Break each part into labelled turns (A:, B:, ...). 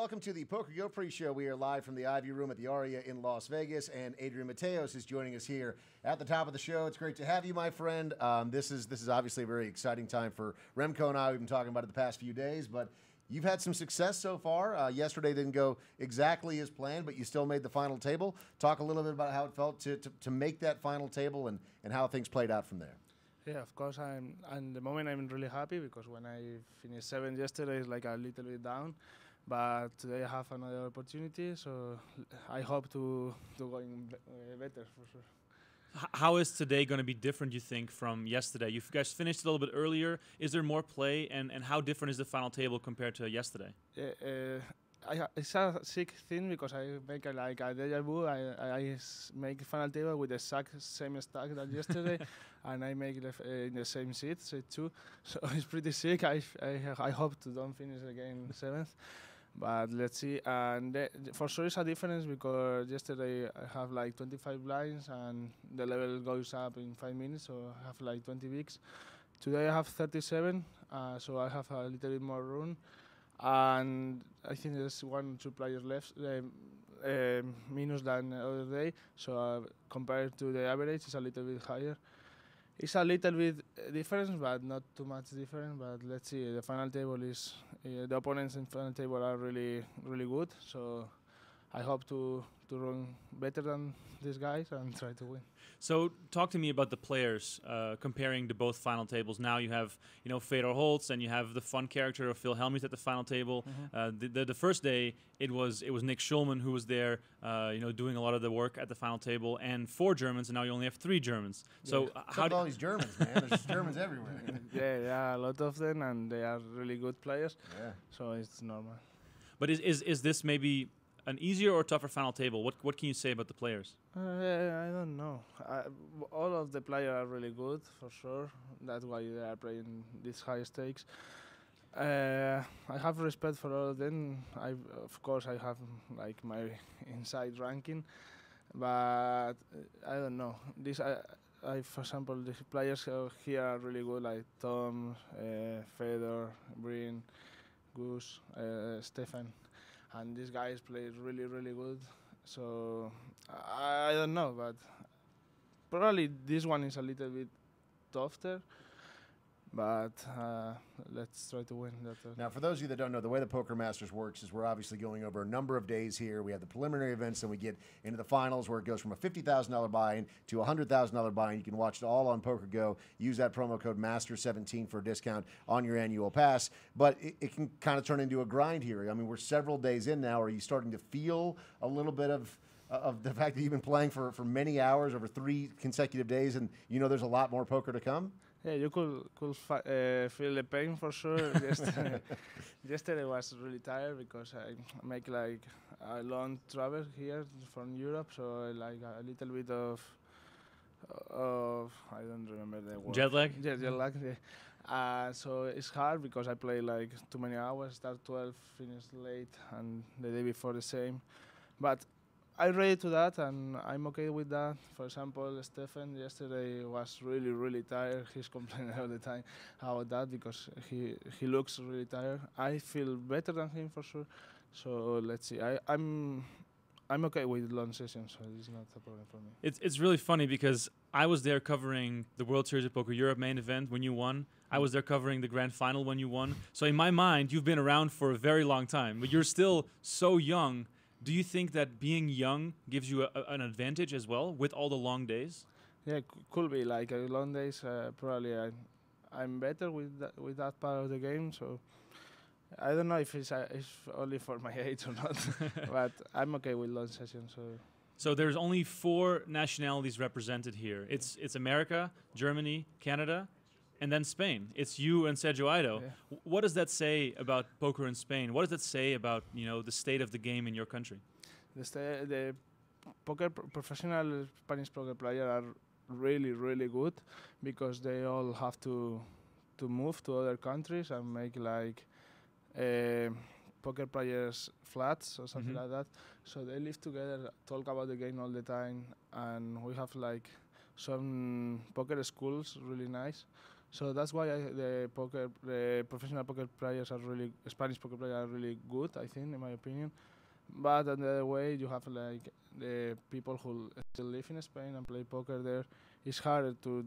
A: welcome to the PokerGO pre-show. We are live from the Ivy Room at the Aria in Las Vegas, and Adrian Mateos is joining us here at the top of the show. It's great to have you, my friend. This is obviously a very exciting time for Remco and I. We've been talking about it the past few days, but you've had some success so far. Yesterday didn't go exactly as planned, but you still made the final table. Talk a little bit about how it felt to make that final table and how things played out from there.
B: Yeah, of course. And the moment I'm really happy because when I finished 7th yesterday, it's like a little bit down. But today I have another opportunity, so I hope to go better for sure.
C: How is today going to be different, you think, from yesterday? You guys finished a little bit earlier. Is there more play, and how different is the final table compared to yesterday?
B: It's a sick thing because I make a deja vu. I make final table with the same stack that yesterday, and I make it in the same seat too. So it's pretty sick. I hope to don't finish again 7th. But let's see, and for sure it's a difference because yesterday I have like 25 blinds and the level goes up in 5 minutes, so I have like 20 bigs. Today I have 37, so I have a little bit more room, and I think there's 1 or 2 players left, minus than the other day, so compared to the average it's a little bit higher. It's a little bit different, but not too much different. But let's see. The final table is the opponents in final table are really good. So I hope to run better than these guys and try to win.
C: So talk to me about the players, comparing to both final tables. Now you have Fedor Holtz and you have the fun character of Phil Hellmuth at the final table. Mm-hmm. The first day it was Nick Schulman who was there, doing a lot of the work at the final table, and 4 Germans, and now you only have 3 Germans. Yeah. So
A: how do all these Germans, man? There's Germans everywhere.
B: Yeah, a lot of them, and they are really good players. Yeah. So it's normal.
C: But is this maybe an easier or tougher final table? What can you say about the players?
B: I don't know. All of the players are really good, for sure. That's why they are playing these high stakes. I have respect for all of them. Of course, I have like my inside ranking, but I don't know. For example, the players here are really good, like Tom, Fedor, Bryn, Goose, Stefan. And these guys play really good. So I don't know, but probably this one is a little bit tougher. But let's try to win that.
A: Now, for those of you that don't know, the way the Poker Masters works is we're obviously going over a number of days here. We have the preliminary events, and we get into the finals where it goes from a $50,000 buy-in to a $100,000 buy-in. You can watch it all on PokerGo. Use that promo code MASTER17 for a discount on your annual pass. But it can kind of turn into a grind here. I mean, we're several days in now. Are you starting to feel a little bit of the fact that you've been playing for many hours over 3 consecutive days, and there's a lot more poker to come?
B: Yeah, you could feel the pain for sure. Yesterday was really tired because I make like a long travel here from Europe, so like a little bit of I don't remember the word.
C: Jet lag?
B: Yeah, jet lag. Yeah. So it's hard because I play like too many hours, start 12, finish late, and the day before the same. But I'm ready to that, and I'm okay with that. For example, Stefan yesterday was really tired. He's complaining all the time about that because he looks really tired. I feel better than him for sure. So let's see. I'm okay with long sessions, so it's not a problem for me.
C: It's really funny because I was there covering the World Series of Poker Europe main event when you won. I was there covering the grand final when you won. So in my mind, you've been around for a very long time, but you're still so young. Do you think that being young gives you an advantage as well with all the long days?
B: Yeah, could be like long days. Probably I'm better with that part of the game. So I don't know if it's only for my age or not, but I'm okay with long sessions.
C: So there's only 4 nationalities represented here. It's America, Germany, Canada, and then Spain. It's you and Sergio Aido. Yeah. What does that say about poker in Spain? What does that say about the state of the game in your country?
B: The professional Spanish poker players are really good because they all have to move to other countries and make like poker players flats or something like that. So they live together, talk about the game all the time, and we have like some poker schools really nice. So that's why the professional poker players are really Spanish poker players are really good, I think, in my opinion. But on the other way, you have like the people who still live in Spain and play poker there. It's harder to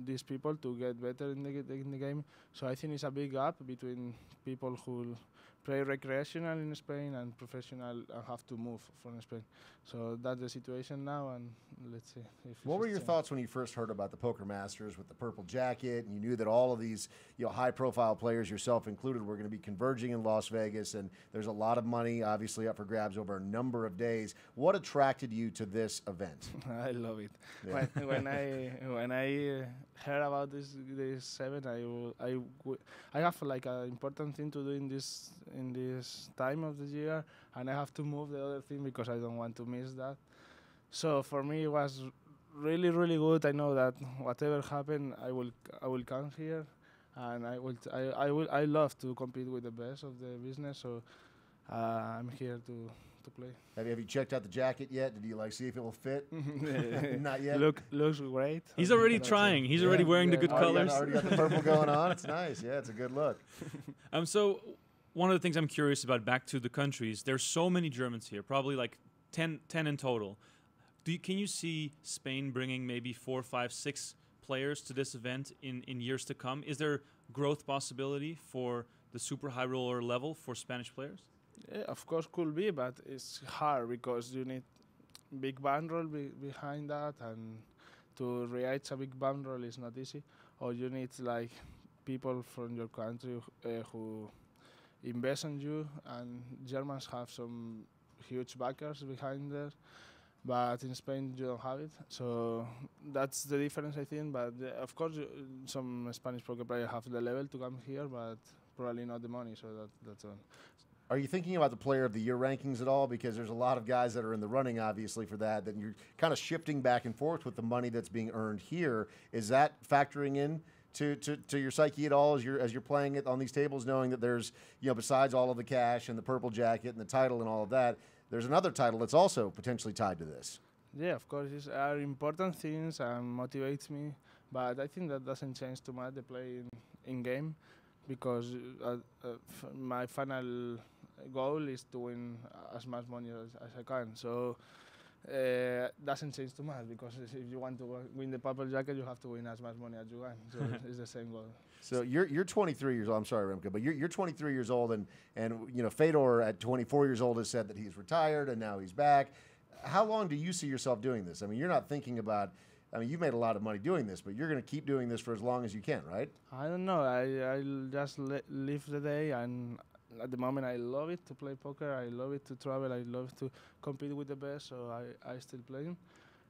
B: these people to get better in the game. So I think it's a big gap between people who play recreational in Spain and professional and have to move from Spain. So that's the situation now, and let's see.
A: What were your thoughts when you first heard about the Poker Masters with the purple jacket, and you knew that all of these, high-profile players, yourself included, were going to be converging in Las Vegas, and there's a lot of money obviously up for grabs over a number of days. What attracted you to this event?
B: I love it.
A: Yeah.
B: When I heard about this event, I have like an important thing to do in this time of the year, and I have to move the other thing because I don't want to miss that. So for me, it was really, really good. I know that whatever happened, I will come here, and I love to compete with the best of the business. So I'm here to play.
A: Have you checked out the jacket yet? Did you see if it will fit? Not yet.
B: Looks great.
C: He's already trying. He's already wearing the good colors.
A: Already got the purple going on. It's nice. Yeah, it's a good look.
C: So one of the things I'm curious about, back to the countries, there's so many Germans here, probably like 10 in total. Can you see Spain bringing maybe 4, 5, 6 players to this event in years to come? Is there growth possibility for the super high roller level for Spanish players?
B: Yeah, of course, could be, but it's hard because you need big bankroll behind that, and to reach a big bankroll is not easy. Or you need like people from your country who invest in you, and Germans have some huge backers behind there. But in Spain, you don't have it. So that's the difference, I think. But of course, some Spanish poker players have the level to come here, but probably not the money. So that's all.
A: Are you thinking about the Player of the Year rankings at all? Because there's a lot of guys that are in the running, obviously, for that you're kind of shifting back and forth with the money that's being earned here. Is that factoring in to your psyche at all as you're playing it on these tables, knowing that there's, besides all of the cash and the purple jacket and the title and all of that, there's another title that's also potentially tied to this?
B: Yeah, of course, these are important things and motivates me, but I think that doesn't change too much the play in game, because my final goal is to win as much money as I can. So doesn't change too much, because if you want to win the purple jacket, you have to win as much money as you can. So it's the same goal.
A: So you're 23 years old. I'm sorry, Remco, but you're 23 years old, and Fedor at 24 years old has said that he's retired and now he's back. How long do you see yourself doing this? I mean, you're not thinking about. I mean, you've made a lot of money doing this, but you're going to keep doing this for as long as you can, right?
B: I don't know. I'll just live the day, and at the moment I love it to play poker. I love it to travel. I love to compete with the best. So I still playing.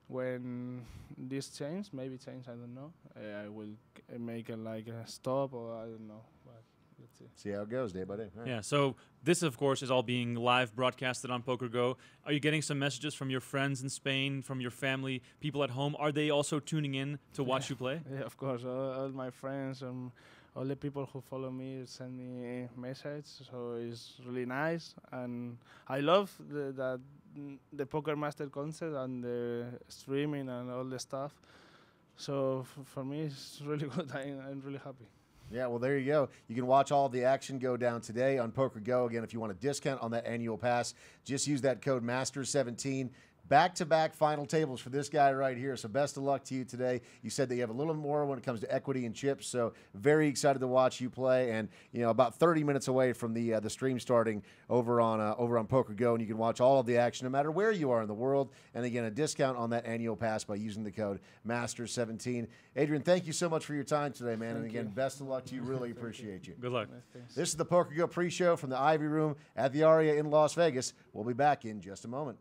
B: When this change, maybe change, I don't know. I will make a stop, or I don't know. But let's see.
A: See how it goes day by day. Right.
C: Yeah, so this, of course, is all being live broadcasted on PokerGo. Are you getting some messages from your friends in Spain, from your family, people at home? Are they also tuning in to watch you play?
B: Yeah, of course. All my friends and all the people who follow me send me messages, so it's really nice. And I love the Poker Master concept and the streaming and all the stuff. So for me, it's really good. I'm really happy.
A: Yeah, well, there you go. You can watch all of the action go down today on PokerGo. Again, if you want a discount on that annual pass, just use that code MASTERS17. Back-to-back final tables for this guy right here. So best of luck to you today. You said that you have a little more when it comes to equity and chips. So very excited to watch you play. And about 30 minutes away from the stream starting over on PokerGo, and you can watch all of the action no matter where you are in the world. And again, a discount on that annual pass by using the code MASTERS17. Adrian, thank you so much for your time today, man. And again, best of luck to you. Really appreciate you.
C: Good luck.
A: This is the PokerGo pre-show from the Ivy Room at the Aria in Las Vegas. We'll be back in just a moment.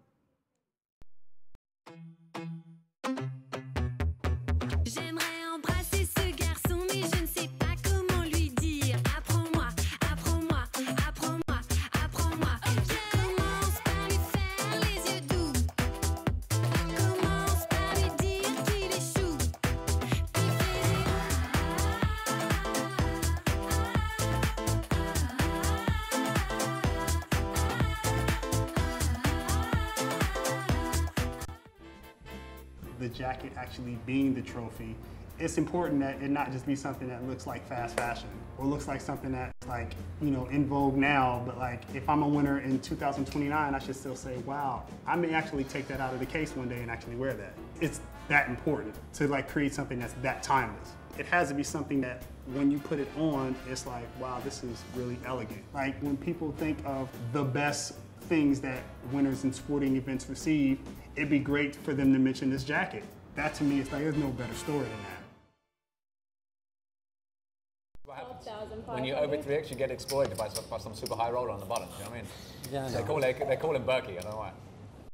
D: J'aimerais embrasser ce garçon, mais je ne sais pas comment lui dire. Apprends-moi, apprends-moi, apprends-moi, apprends-moi. Commence par lui faire les yeux doux. Commence par lui dire qu'il échoue. Puis
E: the jacket actually being the trophy it's important that it not just be something that looks like fast fashion or looks like something that's like, in vogue now, but like if I'm a winner in 2029, I should still say, wow, I may actually take that out of the case one day and actually wear that. It's that important to like create something that's that timeless. It has to be something that when you put it on, it's like, wow, this is really elegant. Like when people think of the best things that winners in sporting events receive, it'd be great for them to mention this jacket. That to me, it's like, there's no better story than that.
F: What happens? When you over 3x, you get exploited by some super high roller on the bottom. You know what I mean? Yeah. They call him Berkey. I don't know why.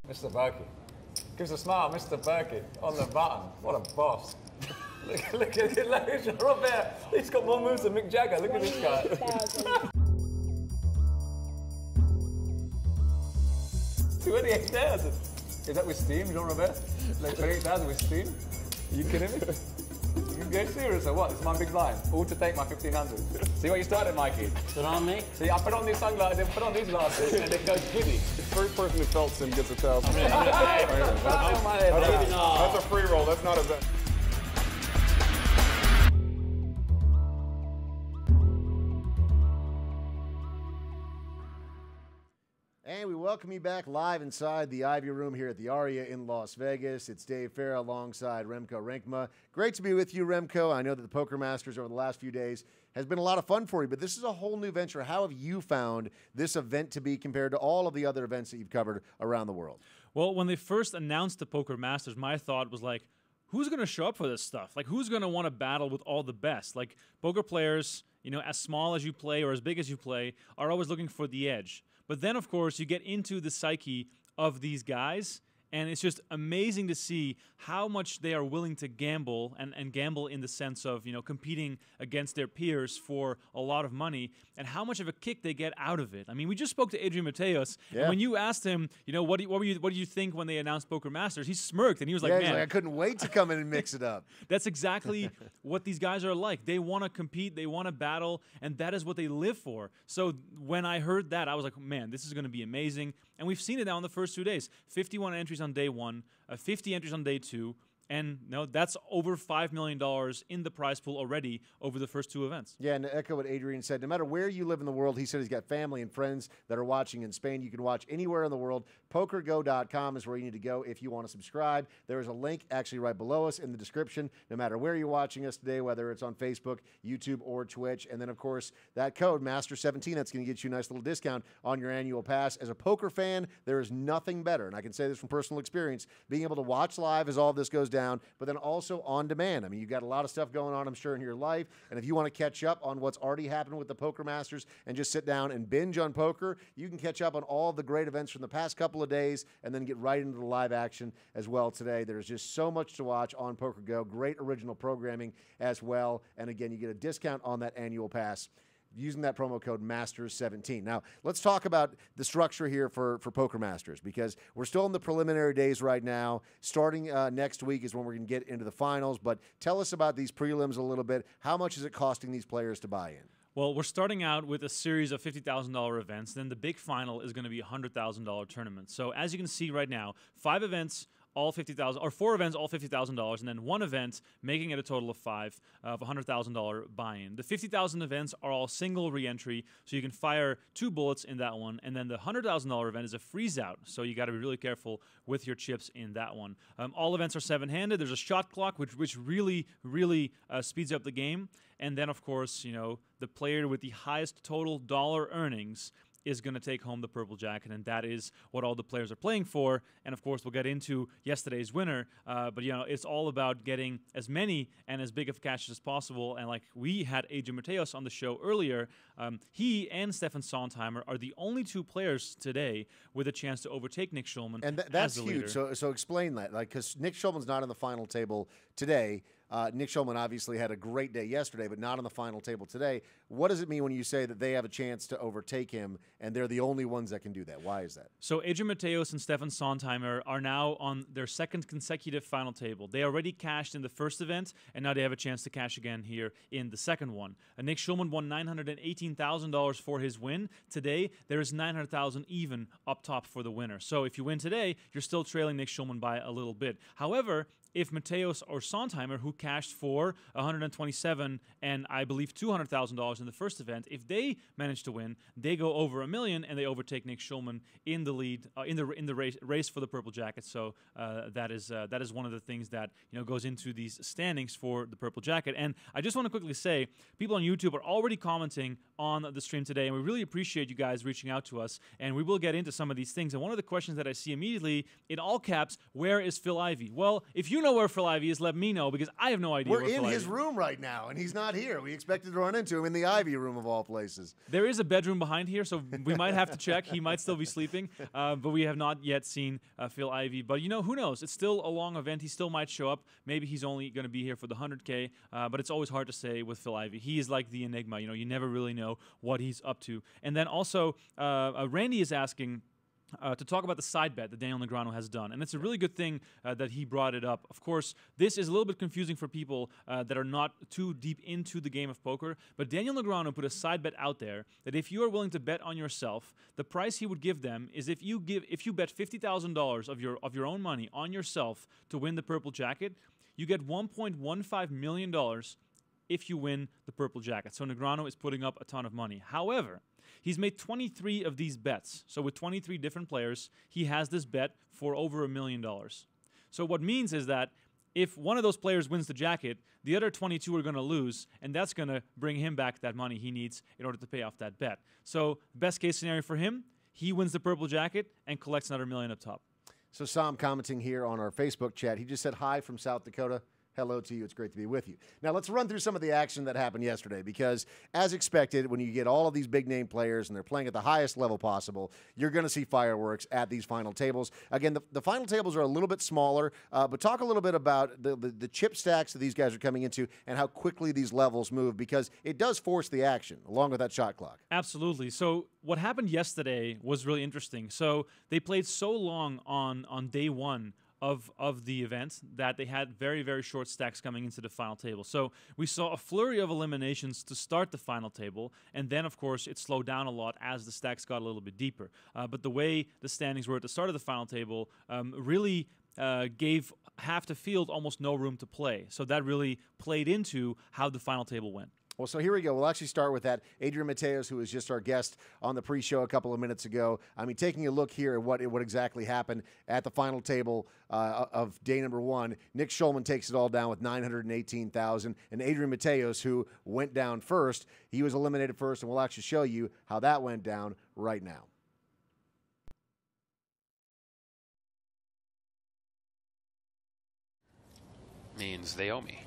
F: Mr. Berkey. Gives a smile, Mr. Berkey on the button. What a boss! look at Robert. He's got more moves than Mick Jagger. Look at this guy. 28,000. Is that with Steam, Jean-Robert? Like 28,000 with Steam? Are you kidding me? You can go serious or what? It's my big line. All to take my 1,500. See what you started, Mikey?
G: Is it on me?
F: See, I put on these sunglasses, put on these glasses, and it goes giddy.
H: The first person who felts him gets 1,000. That's a free roll. That's not a bet.
A: And we welcome you back live inside the Ivy Room here at the Aria in Las Vegas. It's Dave Farah alongside Remco Renkma. Great to be with you, Remco. I know that the Poker Masters over the last few days has been a lot of fun for you, but this is a whole new venture. How have you found this event to be compared to all of the other events that you've covered around the world?
C: Well, when they first announced the Poker Masters, my thought was like, who's going to show up for this stuff? Like, who's going to want to battle with all the best? Like, poker players, as small as you play or as big as you play, are always looking for the edge. But then, of course, you get into the psyche of these guys, and it's just amazing to see how much they are willing to gamble, and gamble in the sense of, competing against their peers for a lot of money, and how much of a kick they get out of it. I mean, we just spoke to Adrian Mateos, and when you asked him, what do you think when they announced Poker Masters, he smirked, and he was like, man,
A: I couldn't wait to come in and mix it up.
C: That's exactly what these guys are like. They want to compete, they want to battle, and that is what they live for. So when I heard that, I was like, man, this is going to be amazing. And we've seen it now in the first 2 days. 51 entries on day one, 50 entries on day two, and that's over $5 million in the prize pool already over the first two events.
A: Yeah, and to echo what Adrian said, no matter where you live in the world, he said he's got family and friends that are watching in Spain. You can watch anywhere in the world. PokerGo.com is where you need to go if you want to subscribe. There is a link actually right below us in the description, no matter where you're watching us today, whether it's on Facebook, YouTube, or Twitch. And then, of course, that code, MASTER17, that's going to get you a nice little discount on your annual pass. As a poker fan, there is nothing better, and I can say this from personal experience, being able to watch live as all of this goes down, but then also on demand. I mean, you've got a lot of stuff going on, I'm sure, in your life, and if you want to catch up on what's already happened with the Poker Masters and just sit down and binge on poker, you can catch up on all of the great events from the past couple of days and then get right into the live action as well today. There's just so much to watch on PokerGo. Great original programming as well, and again, you get a discount on that annual pass using that promo code MASTERS17. Now, let's talk about the structure here for Poker Masters, because we're still in the preliminary days right now. Starting next week is when we're going to get into the finals, but tell us about these prelims a little bit. How much is it costing these players to buy in?
C: Well, we're starting out with a series of $50,000 events. Then the big final is going to be a $100,000 tournament. So as you can see right now, 5 events, all $50,000, or 4 events, all $50,000, and then 1 event, making it a total of 5 of $100,000 buy-in. The 50,000 events are all single re-entry, so you can fire 2 bullets in that one, and then the $100,000 event is a freeze-out, so you got to be really careful with your chips in that one. All events are 7-handed. There's a shot clock, which really speeds up the game, and then, of course, the player with the highest total dollar earnings is going to take home the purple jacket, and that is what all the players are playing for. And of course, we'll get into yesterday's winner, but it's all about getting as many and as big of cash as possible. And like we had Adrian Mateos on the show earlier, he and Stefan Sondheimer are the only 2 players today with a chance to overtake Nick Schulman.
A: And that's huge. So explain that, because Nick Schulman's not on the final table today. Nick Schulman obviously had a great day yesterday, but not on the final table today. What does it mean when you say that they have a chance to overtake him, and they're the only ones that can do that? Why is that?
C: So Adrian Mateos and Stefan Sondheimer are now on their 2nd consecutive final table. They already cashed in the first event, and now they have a chance to cash again here in the second one. Nick Schulman won $918,000 for his win. Today, there is $900,000 even up top for the winner. So if you win today, you're still trailing Nick Schulman by a little bit. However, if Mateos or Sondheimer, who cashed for 127 and I believe $200,000 in the first event, if they manage to win, they go over $1 million and they overtake Nick Schulman in the lead in the race for the purple jacket. So that is one of the things that goes into these standings for the purple jacket. And I just want to quickly say, people on YouTube are already commenting on the stream today, and we really appreciate you guys reaching out to us. And we will get into some of these things. And one of the questions that I see immediately in all caps: where is Phil Ivey? Well, if you know where Phil Ivey is, let me know, because I have no idea.
A: We're in his room right now, and he's not here. We expected to run into him in the Ivy room of all places.
C: There is a bedroom behind here, so we might have to check. He might still be sleeping, but we have not yet seen Phil Ivey. But who knows? It's still a long event. He still might show up. Maybe he's only going to be here for the 100K, but it's always hard to say with Phil Ivey. He is like the enigma. You never really know what he's up to. And then also, Randy is asking to talk about the side bet that Daniel Negreanu has done. And it's a really good thing that he brought it up. Of course, this is a little bit confusing for people that are not too deep into the game of poker, but Daniel Negreanu put a side bet out there that if you are willing to bet on yourself, the price he would give them is if you bet $50,000 of your own money on yourself to win the purple jacket, you get $1.15 million if you win the purple jacket. So Negreanu is putting up a ton of money. However, he's made 23 of these bets. So with 23 different players, he has this bet for over $1 million. So what means is that if one of those players wins the jacket, the other 22 are going to lose, and that's going to bring him back that money he needs in order to pay off that bet. So best case scenario for him, he wins the purple jacket and collects another $1 million up top.
A: So Sam commenting here on our Facebook chat, he just said hi from South Dakota. Hello to you. It's great to be with you. Now, let's run through some of the action that happened yesterday, because as expected, when you get all of these big-name players and they're playing at the highest level possible, you're going to see fireworks at these final tables. Again, the final tables are a little bit smaller, but talk a little bit about the chip stacks that these guys are coming into and how quickly these levels move, because it does force the action, along with that shot clock.
C: Absolutely. So what happened yesterday was really interesting. So they played so long on day one of the event that they had very, very short stacks coming into the final table. So we saw a flurry of eliminations to start the final table, and then, of course, it slowed down a lot as the stacks got a little bit deeper. But the way the standings were at the start of the final table really gave half the field almost no room to play. So that really played into how the final table went.
A: Well, so here we go. We'll actually start with that. Adrian Mateos, who was just our guest on the pre-show a couple of minutes ago. I mean, taking a look here at what exactly happened at the final table of day number one. Nick Schulman takes it all down with $918,000. And Adrian Mateos, who went down first, he was eliminated first, and we'll actually show you how that went down right now.
G: Means they owe me.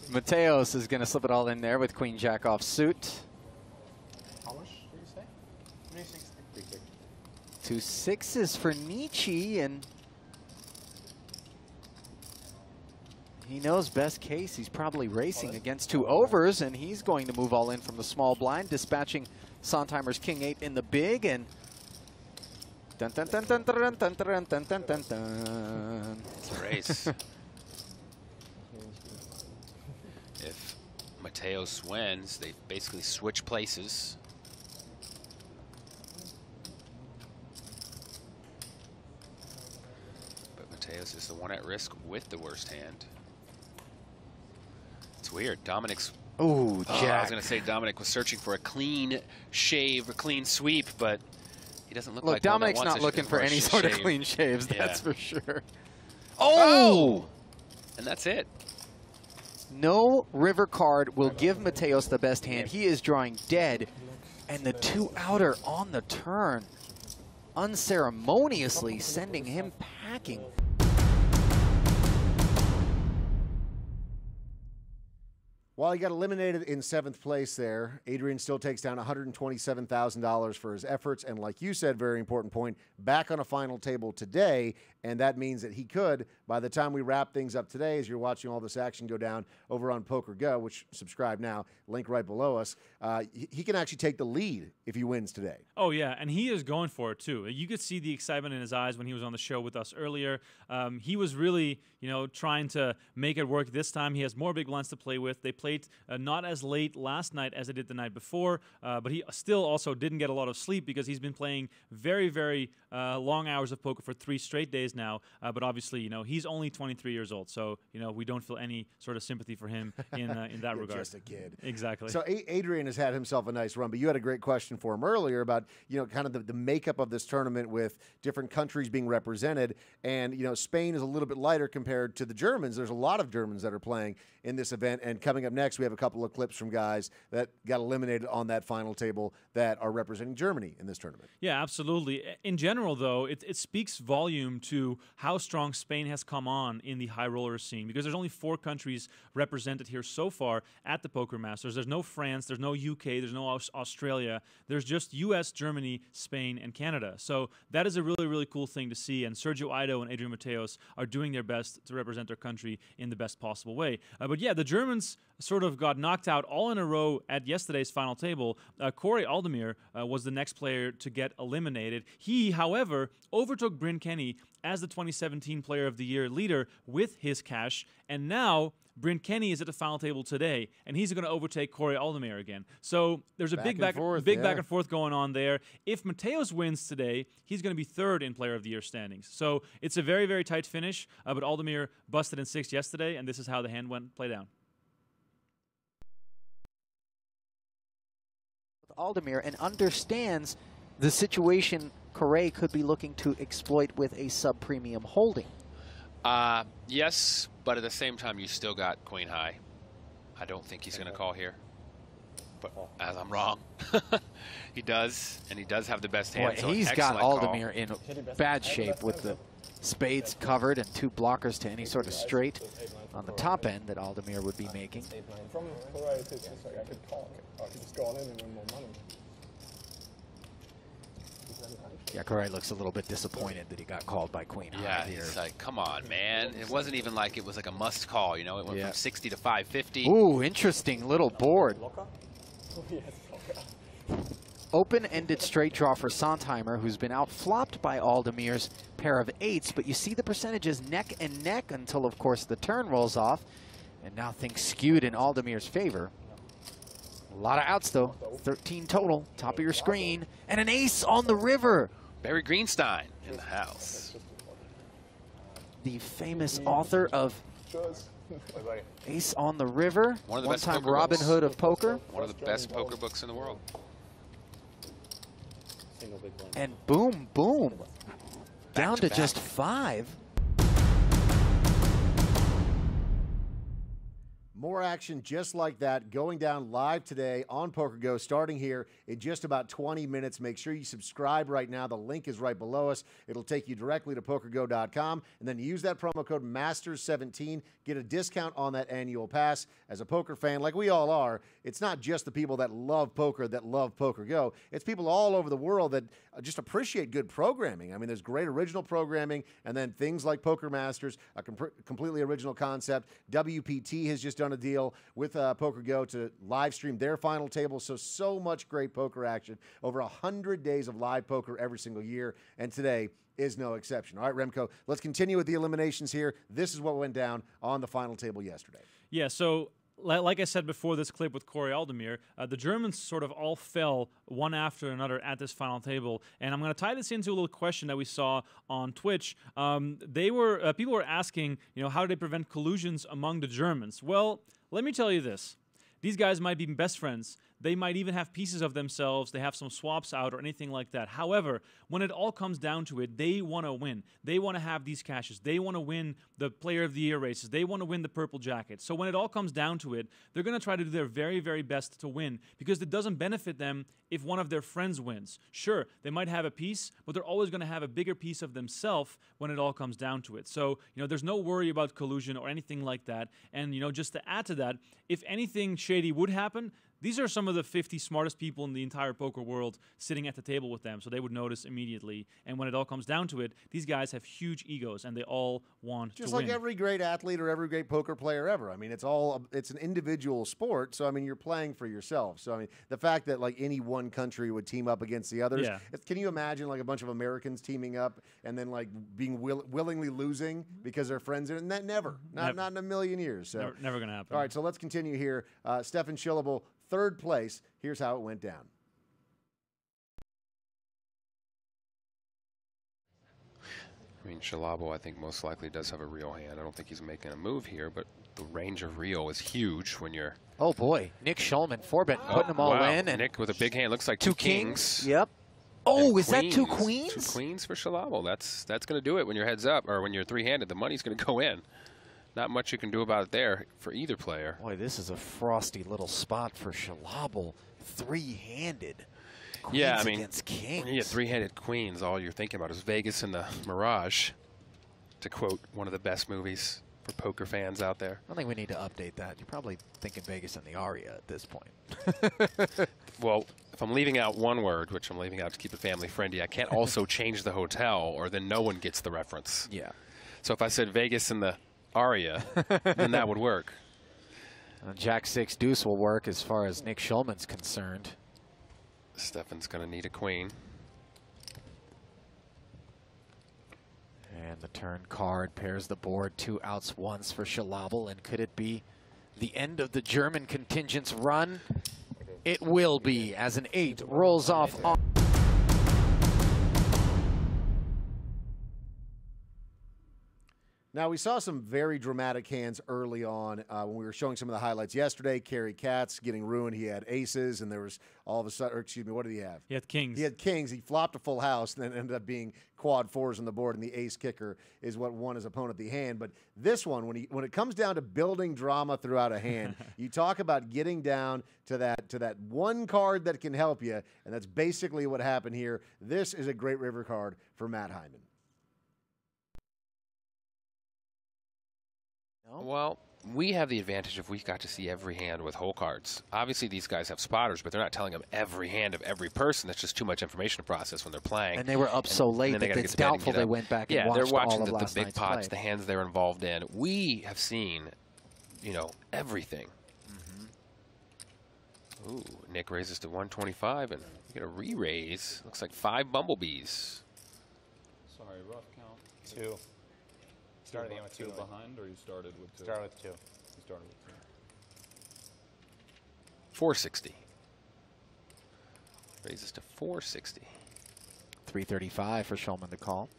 I: Mateos is going to slip it all in there with Queen Jack off suit.
F: How much did you say? 360.
I: 2 6s for Nietzsche, and he knows best case. He's probably racing against 2 overs, and he's going to move all in from the small blind, dispatching Sondheimer's King 8 in the big, and dun dun dun dun dun dun dun dun dun dun dun.
G: It's a race. If Mateos wins, they basically switch places. But Mateos is the one at risk with the worst hand. It's weird. Dominic's.
I: Ooh, Jack.
G: I was going to say Dominic was searching for a clean shave, a clean sweep, but he doesn't look like
I: Dominic's
G: one that
I: not
G: wants
I: looking for any sort of clean shaves,
G: Yeah.
I: that's for sure.
G: Oh! And that's it.
I: No river card will give Mateos the best hand. He is drawing dead, and the 2 outer on the turn, unceremoniously sending him packing.
A: While he got eliminated in 7th place there, Adrian still takes down $127,000 for his efforts. And like you said, very important point, back on a final table today And that means that he could, by the time we wrap things up today, as you're watching all this action go down over on PokerGo, which subscribe now, link right below us, he can actually take the lead if he wins today.
C: Oh, yeah, and he is going for it, too. You could see the excitement in his eyes when he was on the show with us earlier. He was really, trying to make it work this time. He has more big blinds to play with. They played not as late last night as they did the night before, but he still also didn't get a lot of sleep because he's been playing very, very long hours of poker for 3 straight days now. But obviously, he's only 23 years old, so, we don't feel any sort of sympathy for him in that regard.
A: Just a kid.
C: Exactly.
A: So Adrian has had himself a nice run, but you had a great question for him earlier about, kind of the makeup of this tournament with different countries being represented. And, Spain is a little bit lighter compared to the Germans. There's a lot of Germans that are playing in this event. And coming up next, we have a couple of clips from guys that got eliminated on that final table that are representing Germany in this tournament.
C: Yeah, absolutely. In general, though, it speaks volume to how strong Spain has come on in the high roller scene, because there's only 4 countries represented here so far at the Poker Masters. There's no France, there's no UK, there's no Australia. There's just US, Germany, Spain, and Canada. So that is a really, really cool thing to see, and Sergio Aido and Adrian Mateos are doing their best to represent their country in the best possible way. But yeah, the Germans sort of got knocked out all in a row at yesterday's final table. Corey Aldemir was the next player to get eliminated. He, however, overtook Bryn Kenny as the 2017 Player of the Year leader with his cash, and now Bryn Kenny is at the final table today, and he's going to overtake Corey Aldemir again. So there's a big back and forth going on there. If Mateos wins today, he's going to be 3rd in Player of the Year standings. So it's a very, very tight finish, but Aldemir busted in 6 yesterday, and this is how the hand went play down.
I: Aldemir and understands the situation Corey could be looking to exploit with a sub-premium holding.
G: Yes, but at the same time, you still got queen high. I don't think he's going to call here, but as I'm wrong, he does, and he does have the best hand.
I: Boy, he's got Aldemir in bad shape with the spades covered and 2 blockers to any sort of straight on the top end that Aldemir would be making.
H: From Corey, it's like I could call. I could just go all in and win more money.
I: Yeah, Corey looks a little bit disappointed that he got called by queen high here.
G: It's like, come on, man. It wasn't even like it was like a must call, It went from 60 to 550.
I: Ooh, interesting little board. Open-ended straight draw for Sontheimer, who's been outflopped by Aldemir's pair of 8s, but you see the percentages neck and neck until, of course, the turn rolls off, and now things skewed in Aldemir's favor. A lot of outs, though. 13 total, top of your screen, and an ace on the river.
G: Barry Greenstein in the house.
I: The famous author of Ace on the River,
G: One of the best
I: one-time
G: poker
I: Robin
G: books.
I: Hood of poker.
G: One of the best poker books in the world.
I: And boom, boom. Down to
G: back.
I: just 5.
A: More action just like that going down live today on PokerGo, starting here in just about 20 minutes. Make sure you subscribe right now. The link is right below us. It'll take you directly to PokerGo.com, and then use that promo code MASTERS17. Get a discount on that annual pass. As a poker fan, like we all are, it's not just the people that love poker that love PokerGo. It's people all over the world that just appreciate good programming. I mean, there's great original programming, and then things like Poker Masters, a completely original concept. WPT has just done a deal with PokerGo to live stream their final table. So much great poker action. Over 100 days of live poker every single year, and today is no exception. All right, Remco, let's continue with the eliminations here. This is what went down on the final table yesterday.
C: Yeah, so like I said before this clip with Corey Aldemir, the Germans sort of all fell one after another at this final table. And I'm going to tie this into a little question that we saw on Twitch. People were asking, how do they prevent collusions among the Germans? Well, let me tell you this. These guys might be best friends. They might even have pieces of themselves. They have some swaps out or anything like that. However, when it all comes down to it, they want to win. They want to have these cashes. They want to win the Player of the Year races. They want to win the purple jacket. So when it all comes down to it, they're going to try to do their very, very best to win, because it doesn't benefit them if one of their friends wins. Sure, they might have a piece, but they're always going to have a bigger piece of themselves when it all comes down to it. So, there's no worry about collusion or anything like that. And, just to add to that, if anything shady would happen, these are some of the 50 smartest people in the entire poker world sitting at the table with them, so they would notice immediately. And when it all comes down to it, these guys have huge egos, and they all want to win.
A: Just like every great athlete or every great poker player ever. I mean, it's an individual sport, so I mean, you're playing for yourself. So I mean, the fact that like any one country would team up against the others, can you imagine like a bunch of Americans teaming up and then like being willingly losing because they're friends? And that never, not in a million years. So
C: never going to happen.
A: All right, so let's continue here. Stefan Schillable, third place. Here's how it went down.
J: I mean, Schillable, I think, most likely does have a real hand. I don't think he's making a move here, but the range of real is huge when you're...
I: Oh, boy. Nick Schulman, 4-bet, putting them all in. And
J: Nick with a big hand. Looks like two kings.
I: Yep. Oh, is
J: queens.
I: that two queens?
J: Two queens for Schillable. That's going to do it when you're heads up, or when you're three-handed. The money's going to go in. Not much you can do about it there for either player.
I: Boy, this is a frosty little spot for Schillable. Three-handed.
J: Yeah, I mean,
I: against kings.
J: When you get three-handed queens, all you're thinking about is Vegas and the Mirage, to quote one of the best movies for poker fans out there.
I: I don't think we need to update that. You're probably thinking Vegas and the Aria at this point.
J: Well, if I'm leaving out one word, which I'm leaving out to keep it family-friendly, I can't also change the hotel, or then no one gets the reference.
I: Yeah.
J: So if I said Vegas and the Aria, then that would work.
I: Jack 6 deuce will work as far as Nick Schulman's concerned.
J: Stefan's going to need a queen.
I: And the turn card pairs the board. 2 outs once for Schillable. And could it be the end of the German contingent's run? It will be, as an 8 rolls off.
A: Now, we saw some very dramatic hands early on when we were showing some of the highlights yesterday. Kerry Katz getting ruined. He had aces, and there was all of a sudden, or excuse me, what did he have?
C: He had kings.
A: He had kings. He flopped a full house, and then ended up being quad fours on the board, and the ace kicker is what won his opponent the hand. But this one, when it comes down to building drama throughout a hand, you talk about getting down to that one card that can help you, and that's basically what happened here. This is a great river card for Matt Hyman.
J: Well, we have the advantage of we got to see every hand with hole cards. Obviously, these guys have spotters, but they're not telling them every hand of every person. That's just too much information to process when they're playing.
I: And they were up so late that it's doubtful they went back and watched
J: they're watching
I: all of
J: the big pots,
I: play.
J: the hands they're involved in. We have seen, you know, everything. Ooh, Nick raises to 125, and you get a re-raise. Looks like 5 bumblebees.
H: Sorry, rough count.
F: 2. Started the game with 2
H: behind, or you started with 2?
F: Started with 2.
H: You started with 2.
J: 460. Raises to 460.
I: 335 for Schulman to call.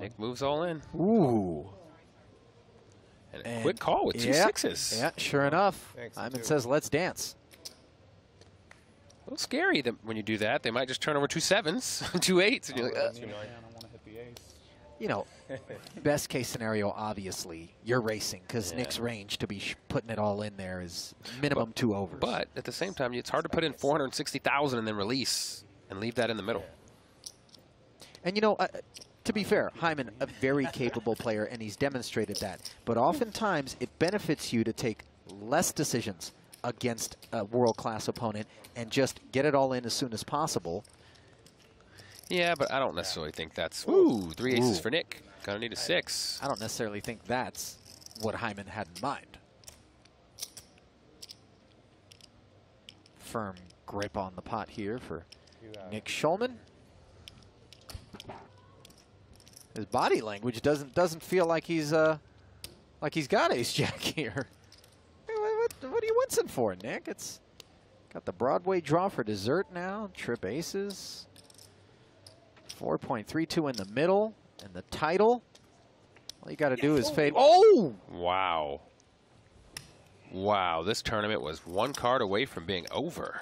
J: Nick moves all in.
I: Ooh.
J: And a quick call with 2 sixes.
I: Yeah, sure enough. Hyman says, let's dance.
J: A little scary that when you do that, they might just turn over 2 7s, 2 8s, and you're like,
H: I don't want to hit the ace.
I: You know, best case scenario, obviously, you're racing because Nick's range to be putting it all in there is minimum 2 overs.
J: But at the same time, it's hard to put in 460,000 and then release and leave that in the middle.
I: And you know, to be fair, Hyman, a very capable player, and he's demonstrated that. But oftentimes, it benefits you to take less decisions against a world-class opponent and just get it all in as soon as possible.
J: Yeah, but I don't necessarily think that's... Ooh, 3 aces for Nick. Gonna need a 6.
I: I don't necessarily think that's what Hyman had in mind. Firm grip on the pot here for Nick Schulman. His body language doesn't feel like he's got ace-jack here. What are you wincing for, Nick? It's got the Broadway draw for dessert now. Trip aces. 4.32 in the middle. And the title. All you got to do is fade. Oh!
J: Wow. Wow, this tournament was 1 card away from being over.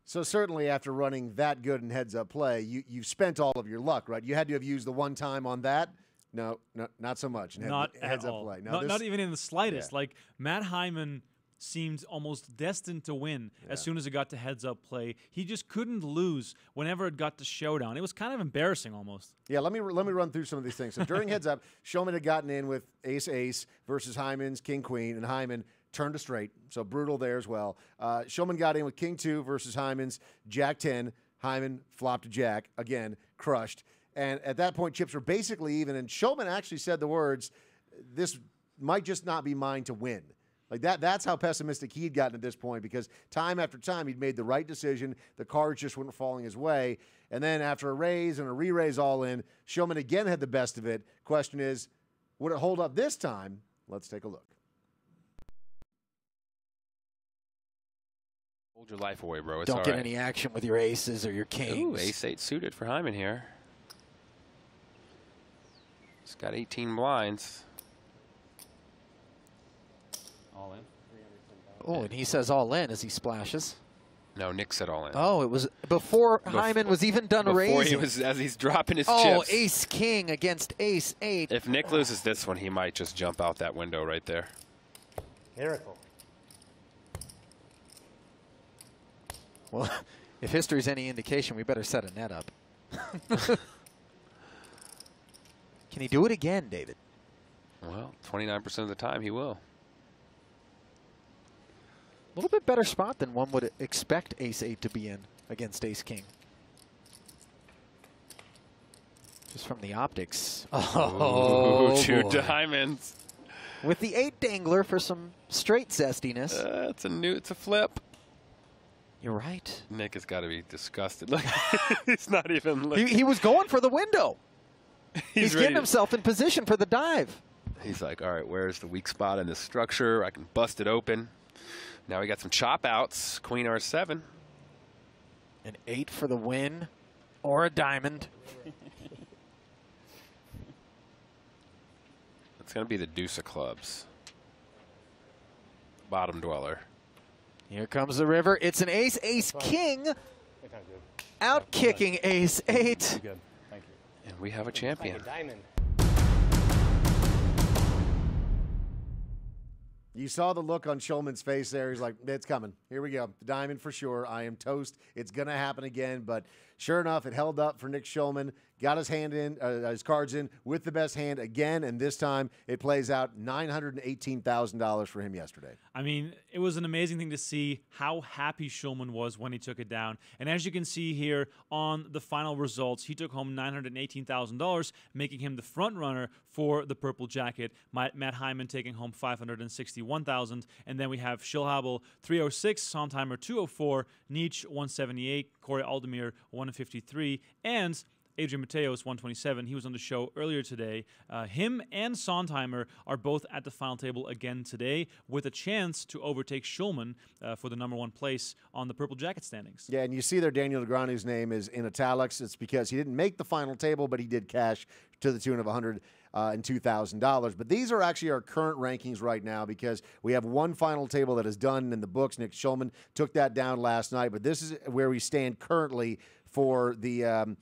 A: So certainly after running that good in heads-up play, you've spent all of your luck, right? You had to have used the one time on that. No, not so much.
C: Not
A: heads
C: at
A: up
C: all.
A: play. No,
C: not even in the slightest.
A: Yeah.
C: Like Matt Hyman seemed almost destined to win as soon as it got to heads-up play. He just couldn't lose whenever it got to showdown. It was kind of embarrassing almost.
A: Yeah, let me run through some of these things. So during heads-up, Schulman had gotten in with ace-ace versus Hyman's king-queen, and Hyman turned to straight, so brutal there as well. Schulman got in with king-2 versus Hyman's jack-10. Hyman flopped a jack, again, crushed. And at that point, chips were basically even, and Schulman actually said the words, "This might just not be mine to win." Like that's how pessimistic he'd gotten at this point, because time after time he'd made the right decision. The cards just weren't falling his way. And then after a raise and a re-raise all in, Schulman again had the best of it. Question is, would it hold up this time? Let's take a look.
J: Hold your life away, bro. It's
I: Don't
J: all
I: get
J: right.
I: any action with your aces or your kings.
J: Ooh, ace-8 suited for Hyman here. He's got 18 blinds.
F: All in.
I: Oh, and he says all in as he splashes.
J: No, Nick said all in.
I: Oh, it was before Hyman was even done raising.
J: Before he was, as he's dropping his
I: chips.
J: chips.
I: Oh, ace-king against ace-8.
J: If Nick loses this one, he might just jump out that window right there.
K: Miracle.
I: Well, if history's any indication, we better set a net up. Can he do it again, David?
J: Well, 29% of the time he will.
I: A little bit better spot than one would expect ace-8 to be in against ace-king. Just from the optics.
J: Oh,
I: Ooh,
J: two
I: boy.
J: diamonds.
I: With the 8 dangler for some straight zestiness.
J: It's a flip.
I: You're right.
J: Nick has got to be disgusted. Look, he's not even looking.
I: He was going for the window. He's
J: ready
I: getting himself in position for the dive.
J: He's like, all right, where's the weak spot in this structure? I can bust it open. Now we got some chop outs. Queen R7.
I: An 8 for the win, or a diamond.
J: It's going to be the deuce of clubs. Bottom dweller.
I: Here comes the river. It's an ace, ace-king. Out kicking ace-8.
F: Good. Thank you.
J: And we have a champion.
K: Like a diamond.
A: You saw the look on Schulman's face there. He's like, it's coming. Here we go. The diamond for sure. I am toast. It's going to happen again. But sure enough, it held up for Nick Schulman. Got his hand in, his cards in with the best hand again. And this time it plays out $918,000 for him yesterday.
C: I mean, it was an amazing thing to see how happy Schulman was when he took it down. And as you can see here on the final results, he took home $918,000, making him the front runner for the purple jacket. Matt Hyman taking home $561,000. And then we have Schilhabel 306, Sontheimer 204, Nietzsche 178, Corey Aldemir 153, and Adrian Mateos, 127. He was on the show earlier today. Him and Sontheimer are both at the final table again today with a chance to overtake Schulman for the #1 place on the Purple Jacket standings.
A: Yeah, and you see there Daniel Negreanu's name is in italics. It's because he didn't make the final table, but he did cash to the tune of $102,000. But these are actually our current rankings right now, because we have one final table that is done in the books. Nick Schulman took that down last night, but this is where we stand currently for the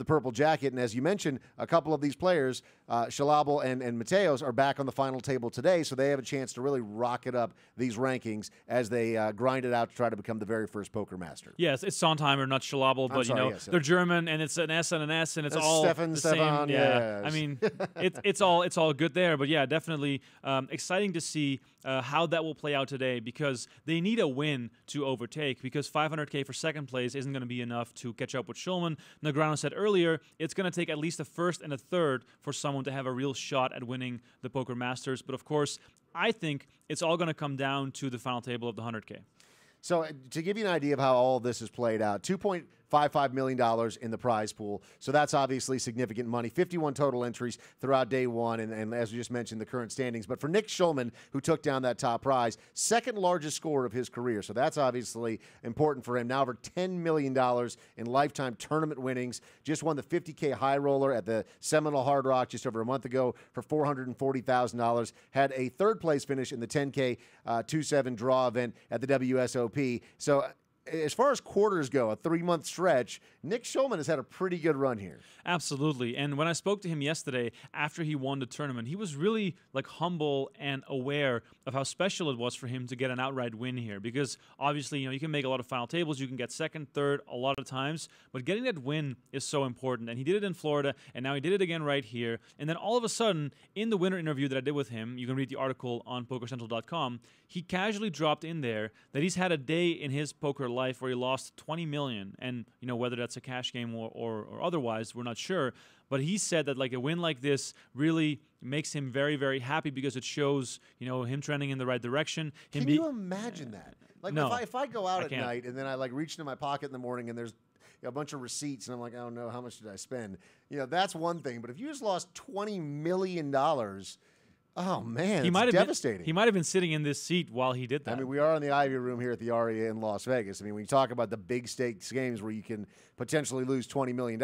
A: Purple Jacket. And as you mentioned, a couple of these players, Schilhabel and Mateos, are back on the final table today, so they have a chance to really rocket up these rankings as they grind it out to try to become the very first poker master.
C: Yes, it's Sontheimer, not Schilhabel, but they're German, and it's an S and an S, and it's all the same.
A: Yeah.
C: I mean, it's all good there, but yeah, definitely exciting to see how that will play out today, because they need a win to overtake, because $500K for second place isn't going to be enough to catch up with Schulman. Negreanu said earlier it's going to take at least a first and a third for someone to have a real shot at winning the Poker Masters. But of course, I think it's all going to come down to the final table of the 100K.
A: So to give you an idea of how all of this is played out, $2.55 million in the prize pool. So that's obviously significant money. 51 total entries throughout day one, and as we just mentioned, the current standings. But for Nick Schulman, who took down that top prize, second largest score of his career. So that's obviously important for him. Now over $10 million in lifetime tournament winnings. Just won the $50K high roller at the Seminole Hard Rock just over a month ago for $440,000. Had a third place finish in the 10K 2-7 draw event at the WSOP. So as far as quarters go, a 3-month stretch, Nick Schulman has had a pretty good run here.
C: Absolutely. And when I spoke to him yesterday after he won the tournament, he was really like humble and aware of how special it was for him to get an outright win here. Because obviously, you can make a lot of final tables, you can get second, third a lot of times, but getting that win is so important. And he did it in Florida, and now he did it again right here. And then all of a sudden, in the winner interview that I did with him, you can read the article on PokerCentral.com, he casually dropped in there that he's had a day in his poker life where he lost 20 million. And, whether that's a cash game or otherwise, we're not sure. But he said that like a win like this really makes him very, very happy because it shows, him trending in the right direction.
A: Can you imagine that? Like
C: No,
A: if I go out
C: I
A: at
C: can't.
A: night and then I like reach into my pocket in the morning and there's a bunch of receipts and I'm like, oh no, how much did I spend? That's one thing. But if you just lost $20 million, oh man, it's devastating.
C: He might have been sitting in this seat while he did that.
A: I mean, we are in the Ivy Room here at the Aria in Las Vegas. I mean, when you talk about the big stakes games where you can potentially lose $20 million,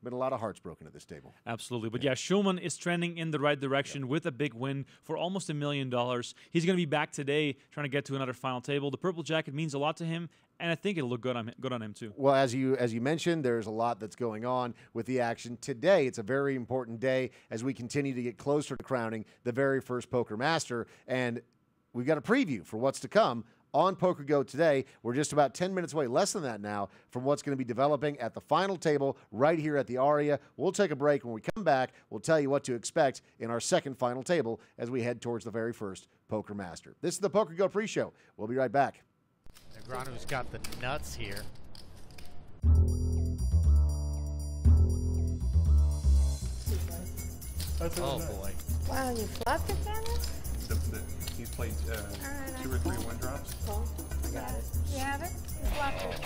A: been a lot of hearts broken at this table.
C: Absolutely. But yeah, Schulman is trending in the right direction with a big win for almost $1 million. He's going to be back today trying to get to another final table. The purple jacket means a lot to him, and I think it'll look good on him too.
A: Well, as you mentioned, there's a lot that's going on with the action today. It's a very important day as we continue to get closer to crowning the very first Poker Master, and we've got a preview for what's to come on PokerGO today. We're just about 10 minutes away, less than that now, from what's going to be developing at the final table right here at the Aria. We'll take a break. When we come back, we'll tell you what to expect in our second final table as we head towards the very first Poker Master. This is the PokerGO pre-show. We'll be right back.
K: Negranu's got the nuts here. Oh boy.
L: Wow, you flubbed the camera?
H: He's played 2 or 3 one drops.
L: Cool. I got it. You have it? You flubbed it.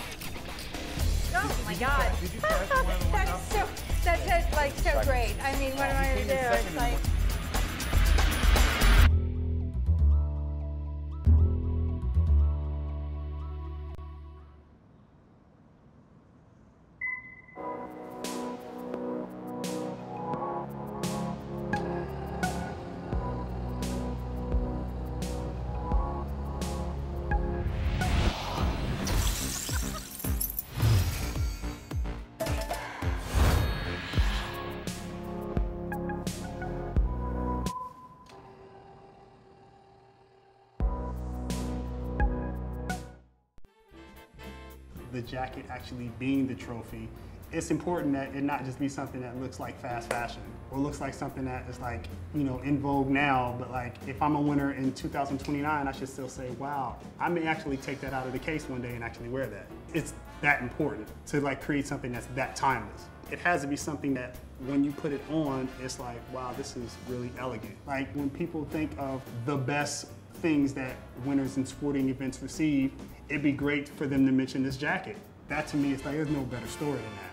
L: Oh my God.
H: Did you crash one of the one drops?
L: That's like so great. I mean, what am I going to do? It's like...
E: The jacket actually being the trophy, it's important that it not just be something that looks like fast fashion or looks like something that is like, in vogue now, but like if I'm a winner in 2029, I should still say, wow, I may actually take that out of the case one day and actually wear that. It's that important to like create something that's that timeless. It has to be something that when you put it on, it's like, wow, this is really elegant. Like when people think of the best things that winners in sporting events receive, it'd be great for them to mention this jacket. That to me, it's like, there's no better story than that.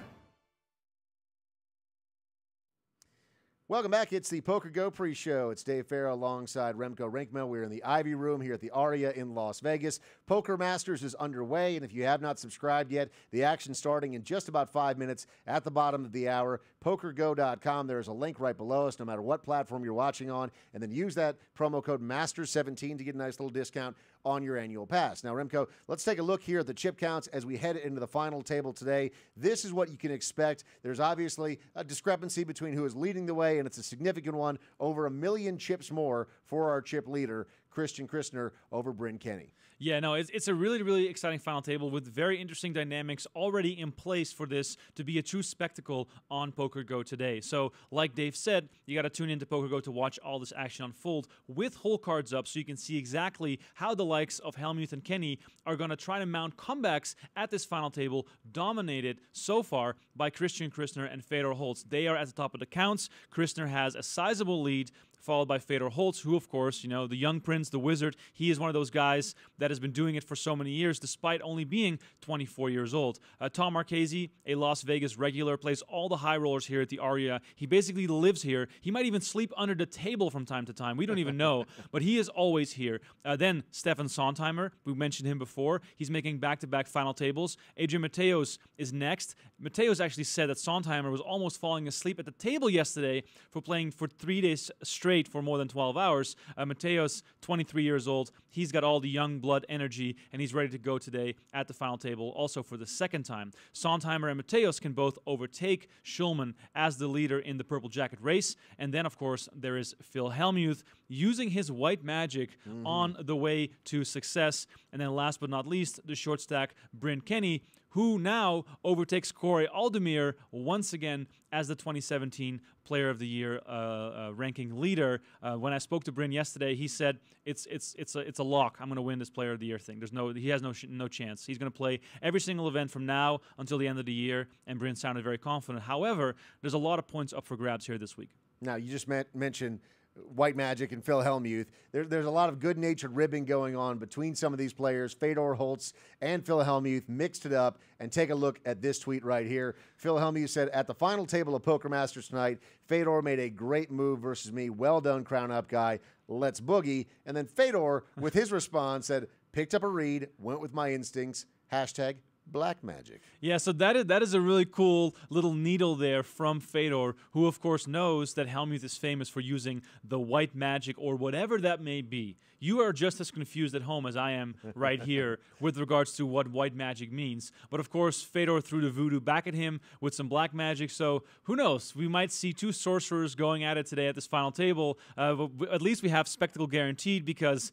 A: Welcome back. It's the PokerGO pre-show. It's Dave Farrow alongside Remco Rinkma. We're in the Ivy Room here at the Aria in Las Vegas. Poker Masters is underway, and if you have not subscribed yet, the action's starting in just about 5 minutes at the bottom of the hour. PokerGo.com. There's a link right below us, no matter what platform you're watching on, and then use that promo code MASTERS17 to get a nice little discount on your annual pass. Now, Remco, let's take a look here at the chip counts as we head into the final table today. This is what you can expect. There's obviously a discrepancy between who is leading the way, and it's a significant one, over 1 million chips more for our chip leader, Christian Christner, over Bryn Kenny.
C: Yeah, no, it's a really, really exciting final table with very interesting dynamics already in place for this to be a true spectacle on PokerGO today. So, like Dave said, you got to tune into PokerGO to watch all this action unfold with whole cards up so you can see exactly how the likes of Helmuth and Kenny are going to try to mount comebacks at this final table, dominated so far by Christian Christner and Fedor Holz. They are at the top of the counts. Christner has a sizable lead, followed by Fedor Holz, who, of course, the young prince, the wizard, he is one of those guys that has been doing it for so many years, despite only being 24 years old. Tom Marchese, a Las Vegas regular, plays all the high rollers here at the Aria. He basically lives here. He might even sleep under the table from time to time. We don't even know, but he is always here. Then Stefan Sontheimer, we mentioned him before. He's making back-to-back final tables. Adrian Mateos is next. Mateos actually said that Sontheimer was almost falling asleep at the table yesterday for playing for 3 days straight for more than 12 hours. Mateos, 23 years old, he's got all the young blood energy, and he's ready to go today at the final table, also for the second time. Sondheimer and Mateos can both overtake Schulman as the leader in the purple jacket race. And then, of course, there is Phil Hellmuth using his white magic on the way to success. And then last but not least, the short stack Bryn Kenny, who now overtakes Corey Aldemir once again as the 2017 Player of the Year ranking leader. When I spoke to Bryn yesterday, he said it's a lock. I'm going to win this Player of the Year thing. He has no chance. He's going to play every single event from now until the end of the year, and Bryn sounded very confident. However, there's a lot of points up for grabs here this week.
A: Now, you just mentioned White Magic and Phil Hellmuth. There's a lot of good-natured ribbing going on between some of these players. Fedor Holtz and Phil Hellmuth mixed it up. And take a look at this tweet right here. Phil Hellmuth said, at the final table of Poker Masters tonight, Fedor made a great move versus me. Well done, crown up guy. Let's boogie. And then Fedor, with his response, said, picked up a read, went with my instincts. Hashtag Black Magic.
C: Yeah, so that is a really cool little needle there from Fedor, who of course knows that Hellmuth is famous for using the white magic or whatever that may be. You are just as confused at home as I am right here with regards to what white magic means. But of course, Fedor threw the voodoo back at him with some black magic, so who knows? We might see two sorcerers going at it today at this final table. But at least we have spectacle guaranteed, because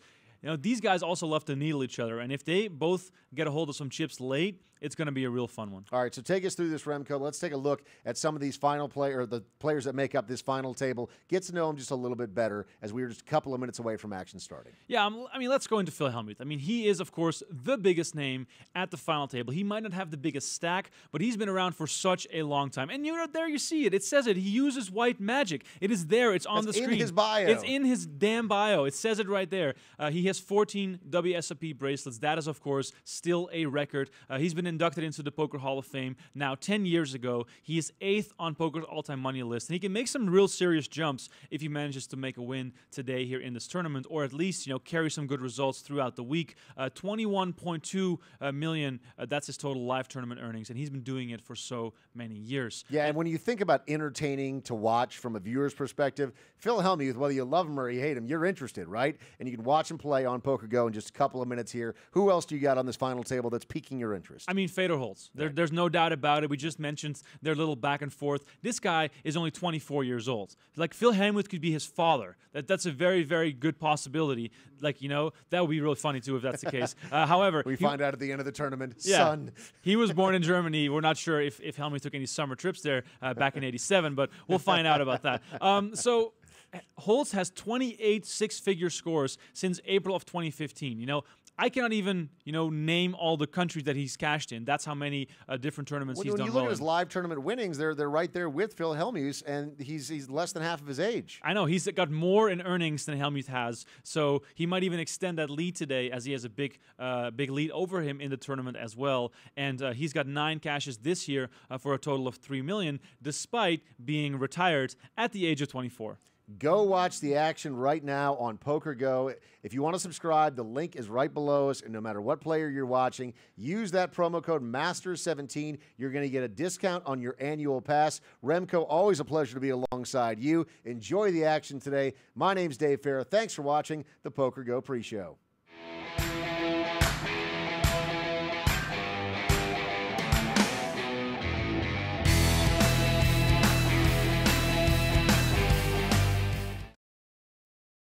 C: these guys also love to needle each other, and if they both get a hold of some chips late, it's going to be a real fun one.
A: All right, so take us through this, Remco. Let's take a look at some of these the players that make up this final table. Get to know them just a little bit better, as we are just a couple of minutes away from action starting.
C: Yeah, I mean, let's go into Phil Hellmuth. I mean, he is, of course, the biggest name at the final table. He might not have the biggest stack, but he's been around for such a long time. And there you see it. It says it. He uses white magic. It is there. It's on the screen. It's in
A: his bio.
C: It's in his damn bio. It says it right there. He has 14 WSOP bracelets. That is, of course, still a record. He's been inducted into the Poker Hall of Fame now 10 years ago. He is 8th on Poker's all-time money list, and he can make some real serious jumps if he manages to make a win today here in this tournament, or at least carry some good results throughout the week. 21.2 million. That's his total live tournament earnings, and he's been doing it for so many years.
A: Yeah, and when you think about entertaining to watch from a viewer's perspective, Phil Hellmuth, whether you love him or you hate him, you're interested, right? And you can watch him play on PokerGo in just a couple of minutes here. Who else do you got on this final table that's piquing your interest?
C: I mean, Fedor Holtz. There's no doubt about it. We just mentioned their little back and forth. This guy is only 24 years old. Like, Phil Hellmuth could be his father. That's a very, very good possibility. Like, that would be really funny, too, if that's the case. However,
A: we find out at the end of the tournament,
C: yeah,
A: son.
C: He was born in Germany. We're not sure if Hellmuth took any summer trips there back in '87, but we'll find out about that. So Holtz has 28 six-figure scores since April of 2015. I cannot even, name all the countries that he's cashed in. That's how many different tournaments he's done.
A: When you look at his live tournament winnings, they're right there with Phil Hellmuth, and he's less than half of his age.
C: I know. He's got more in earnings than Hellmuth has, so he might even extend that lead today, as he has a big lead over him in the tournament as well. And he's got 9 cashes this year for a total of $3 million, despite being retired at the age of 24.
A: Go watch the action right now on PokerGo. If you want to subscribe, the link is right below us, and no matter what player you're watching, use that promo code MASTERS17. You're going to get a discount on your annual pass. Remco, always a pleasure to be alongside you. Enjoy the action today. My name's Dave Farah. Thanks for watching the PokerGo pre-show.